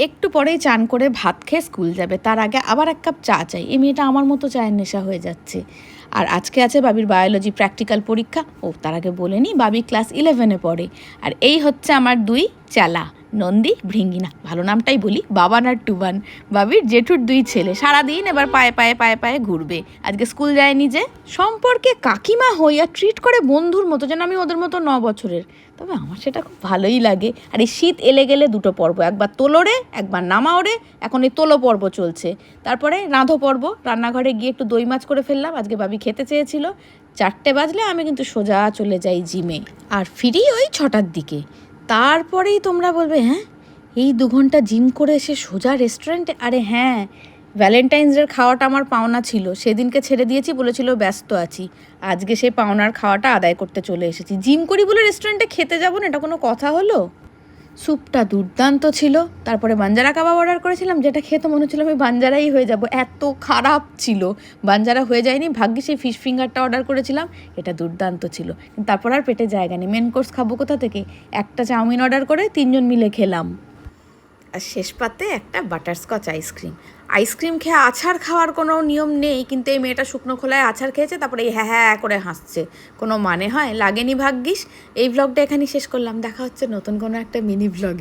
একটু পরেই চান করে ভাত খেয়ে স্কুল যাবে, তার আগে আবার এক কাপ চা চাই। এই মেয়েটা আমার মতো চায়ের নেশা হয়ে যাচ্ছে। আর আজকে আছে বাবির বায়োলজি প্র্যাকটিক্যাল পরীক্ষা। ও তার আগে বলে নি, বাবি ক্লাস 11-এ পড়ে। আর এই হচ্ছে আমার দুই চেলা, নন্দী ভৃঙ্গিনা, ভালো নামটাই বলি, বাবান আর টুবান, বাবির জেঠুর দুই ছেলে। সারাদিন এবার পায়ে পায়ে পায়ে পায়ে ঘুরবে। আজকে স্কুল যায়নি যে, সম্পর্কে কাকিমা হই আর ট্রিট করে বন্ধুর মতো, যেন আমি ওদের মতো 9 বছরের। তবে আমার সেটা খুব ভালোই লাগে। আর এই শীত এলে গেলে দুটো পর্ব, একবার তোলোরে একবার নামাওরে। এখন এই তোলো পর্ব চলছে, তারপরে রাঁধো পর্ব। রান্নাঘরে গিয়ে একটু দই মাছ করে ফেললাম, আজকে বাবি খেতে চেয়েছিল। 4টে বাজলে আমি কিন্তু সোজা চলে যাই জিমে, আর ফিরি ওই 6টার দিকে। তারপরেই তোমরা বলবে, হ্যাঁ এই 2 ঘন্টা জিম করে এসে সোজা রেস্টুরেন্টে? আরে হ্যাঁ, ভ্যালেন্টাইন্স ডের খাওয়াটা আমার পাওনা ছিল, সেদিনকে ছেড়ে দিয়েছি, বলেছিল ব্যস্ত আছি। আজকে সেই পাওনার খাওয়াটা আদায় করতে চলে এসেছি। জিম করি বলে রেস্টুরেন্টে খেতে যাবো না, এটা কোনো কথা হলো? স্যুপটা দুর্দান্ত ছিল। তারপরে বাঞ্জারা কাবাব অর্ডার করেছিলাম, যেটা খেয়ে তো মনে হচ্ছিল আমি বাঞ্জারাই হয়ে যাব, এত খারাপ ছিল। বাঞ্জারা হয়ে যায়নি, ভাগ্যে সেই ফিশ ফিঙ্গারটা অর্ডার করেছিলাম, এটা দুর্দান্ত ছিল। কিন্তু তারপর আর পেটে জায়গা নেই, মেন কোর্স খাবো কোথা থেকে? একটা চাউমিন অর্ডার করে 3 জন মিলে খেলাম। আর শেষ পাতে একটা বাটারস্কচ আইসক্রিম। আইসক্রিম খেয়ে আছাড় খাওয়ার কোনো নিয়ম নেই, কিন্তু এই মেয়েটা শুকনো খোলায় আছাড় খেয়েছে, তারপরে এই হ্যাঁ হ্যাঁ করে হাসছে। কোনো মানে হয়? লাগেনি ভাগ্যিস। এই ভ্লগটা এখানেই শেষ করলাম, দেখা হচ্ছে নতুন কোনো একটা মিনি ভ্লগে।